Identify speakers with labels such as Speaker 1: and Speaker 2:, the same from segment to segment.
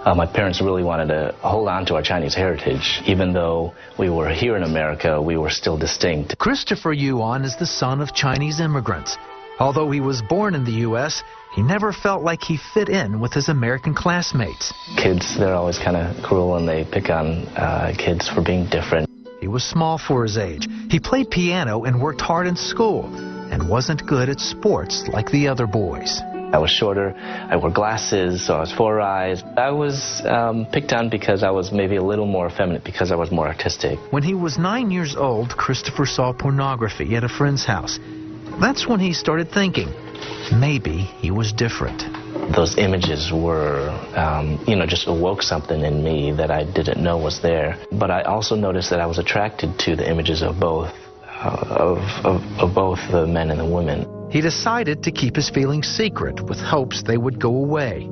Speaker 1: My parents really wanted to hold on to our Chinese heritage. Even though we were here in America, we were still distinct.
Speaker 2: Christopher Yuan is the son of Chinese immigrants. Although he was born in the U.S., he never felt like he fit in with his American classmates.
Speaker 1: Kids, they're always kind of cruel, and they pick on kids for being different.
Speaker 2: He was small for his age. He played piano and worked hard in school and wasn't good at sports like the other boys.
Speaker 1: I was shorter, I wore glasses, so I was 4 eyes. I was picked on because I was maybe a little more effeminate, because I was more artistic.
Speaker 2: When he was 9 years old, Christopher saw pornography at a friend's house. That's when he started thinking, maybe he was different.
Speaker 1: Those images were, just awoke something in me that I didn't know was there. But I also noticed that I was attracted to the images of both, of both the men and the women.
Speaker 2: He decided to keep his feelings secret with hopes they would go away,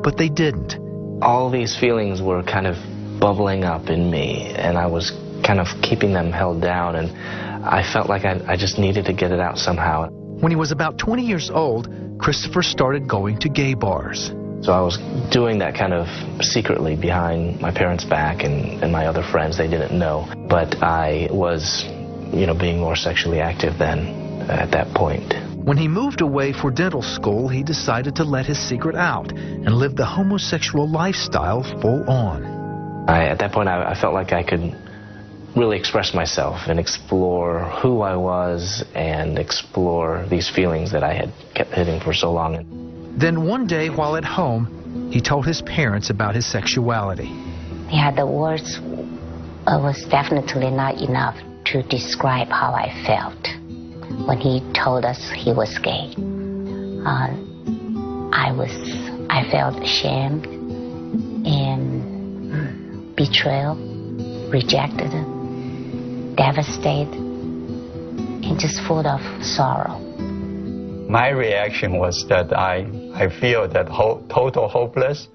Speaker 2: but they didn't.
Speaker 1: All these feelings were kind of bubbling up in me, and I was kind of keeping them held down, and I felt like I just needed to get it out somehow.
Speaker 2: When he was about 20 years old, Christopher started going to gay bars.
Speaker 1: So I was doing that kind of secretly behind my parents' back and my other friends. They didn't know, but I was, being more sexually active then at that point.
Speaker 2: When he moved away for dental school, he decided to let his secret out and live the homosexual lifestyle full on.
Speaker 1: At that point, I felt like I could really express myself and explore who I was and explore these feelings that I had kept hidden for so long.
Speaker 2: Then one day while at home, he told his parents about his sexuality.
Speaker 3: Yeah, the words was definitely not enough to describe how I felt. When he told us he was gay, I felt ashamed and betrayal, rejected, devastated, and just full of sorrow.
Speaker 4: My reaction was that I feel that total hopeless,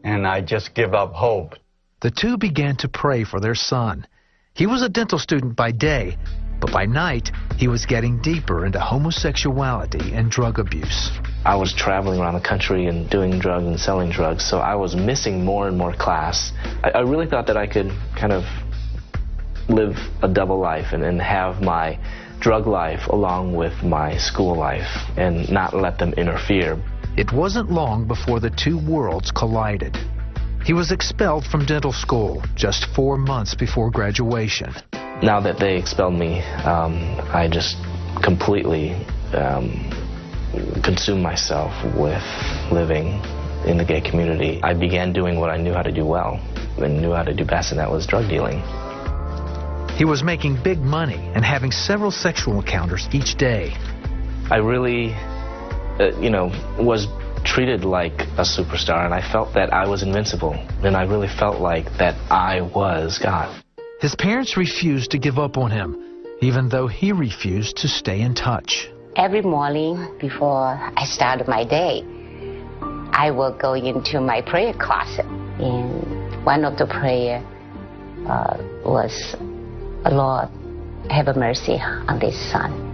Speaker 4: and I just give up hope.
Speaker 2: The two began to pray for their son. He was a dental student by day, but by night, he was getting deeper into homosexuality and drug abuse.
Speaker 1: I was traveling around the country and doing drugs and selling drugs, so I was missing more and more class. I really thought that I could kind of live a double life and have my drug life along with my school life and not let them interfere.
Speaker 2: It wasn't long before the two worlds collided. He was expelled from dental school just 4 months before graduation.
Speaker 1: Now that they expelled me, I just completely consumed myself with living in the gay community. I began doing what I knew how to do well and knew how to do best, and that was drug dealing.
Speaker 2: He was making big money and having several sexual encounters each day.
Speaker 1: I really, was treated like a superstar, and I felt that I was invincible, and I really felt like that I was God.
Speaker 2: His parents refused to give up on him, even though he refused to stay in touch.
Speaker 3: Every morning before I started my day, I will go into my prayer closet. And one of the prayer was, Lord, have mercy on this son.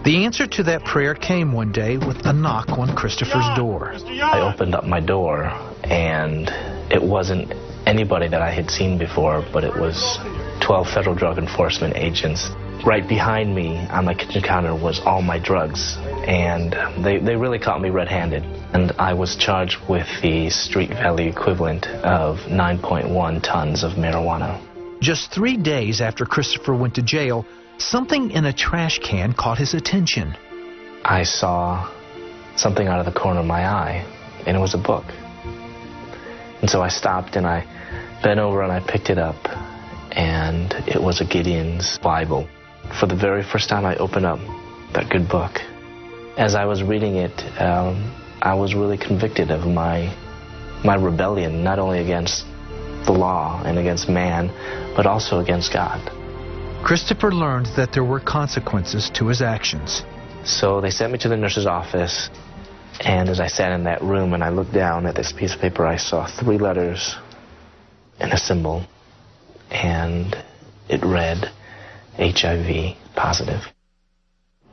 Speaker 2: The answer to that prayer came one day with a knock on Christopher's door.
Speaker 1: I opened up my door, and it wasn't anybody that I had seen before, but it was 12 federal drug enforcement agents. Right behind me on my kitchen counter was all my drugs, and they really caught me red-handed. And I was charged with the street value equivalent of 9.1 tons of marijuana.
Speaker 2: Just 3 days after Christopher went to jail, something in a trash can caught his attention.
Speaker 1: I saw something out of the corner of my eye, and it was a book. And so I stopped and I bent over and I picked it up, and it was a Gideon's Bible. For the very first time, I opened up that good book. As I was reading it, I was really convicted of my rebellion, not only against the law and against man, but also against God.
Speaker 2: Christopher learned that there were consequences to his actions.
Speaker 1: So they sent me to the nurse's office, and as I sat in that room and I looked down at this piece of paper, I saw 3 letters and a symbol, and it read HIV positive.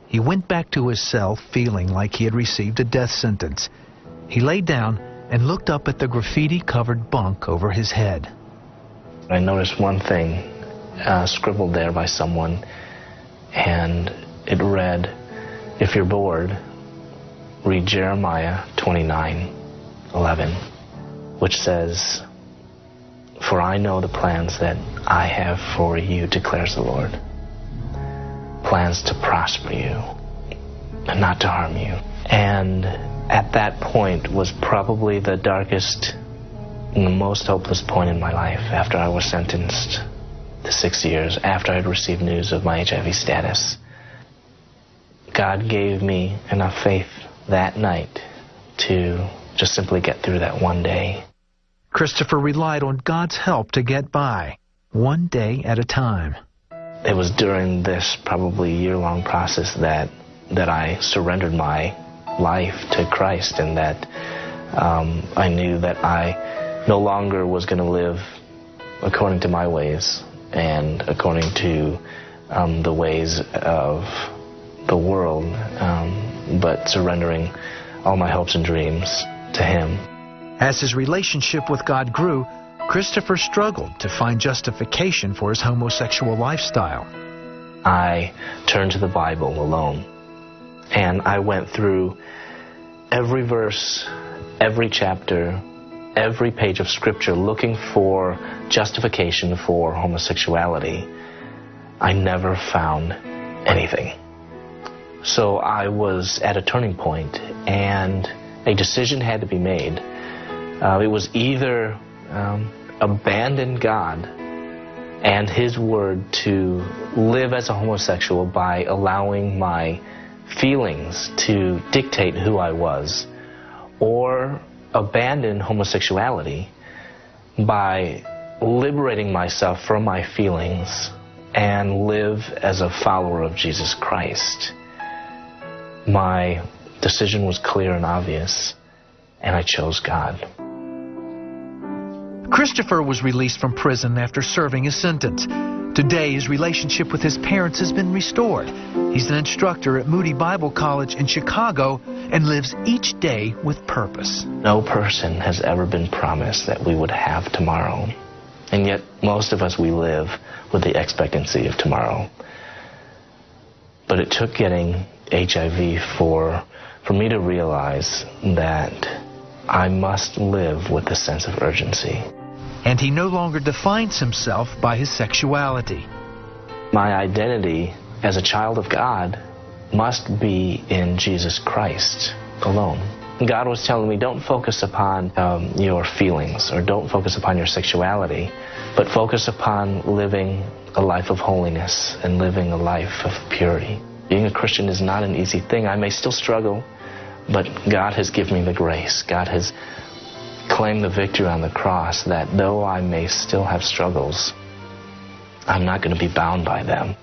Speaker 2: He went back to his cell feeling like he had received a death sentence. He lay down and looked up at the graffiti-covered bunk over his head.
Speaker 1: I noticed one thing scribbled there by someone, and it read, "If you're bored, read Jeremiah 29:11, which says, 'For I know the plans that I have for you, declares the Lord. Plans to prosper you and not to harm you.'" And at that point was probably the darkest and the most hopeless point in my life, after I was sentenced to 6 years, after I had received news of my HIV status. God gave me enough faith that night to just simply get through that one day.
Speaker 2: Christopher relied on God's help to get by, one day at a time.
Speaker 1: It was during this probably year-long process that I surrendered my life to Christ, and that I knew that I no longer was going to live according to my ways and according to the ways of the world, but surrendering all my hopes and dreams to Him.
Speaker 2: As his relationship with God grew, Christopher struggled to find justification for his homosexual lifestyle.
Speaker 1: I turned to the Bible alone, and I went through every verse, every chapter, every page of Scripture looking for justification for homosexuality. I never found anything. So I was at a turning point, and a decision had to be made. It was either abandon God and His Word to live as a homosexual by allowing my feelings to dictate who I was, or abandon homosexuality by liberating myself from my feelings and live as a follower of Jesus Christ. My decision was clear and obvious, and I chose God.
Speaker 2: Christopher was released from prison after serving his sentence. Today, his relationship with his parents has been restored. He's an instructor at Moody Bible College in Chicago and lives each day with purpose.
Speaker 1: No person has ever been promised that we would have tomorrow, and yet most of us, we live with the expectancy of tomorrow. But it took getting HIV for me to realize that I must live with a sense of urgency.
Speaker 2: And he no longer defines himself by his sexuality.
Speaker 1: My identity as a child of God must be in Jesus Christ alone. God was telling me, don't focus upon your feelings, or don't focus upon your sexuality, but focus upon living a life of holiness and living a life of purity. Being a Christian is not an easy thing. I may still struggle, but God has given me the grace. God has claimed the victory on the cross, that though I may still have struggles, I'm not going to be bound by them.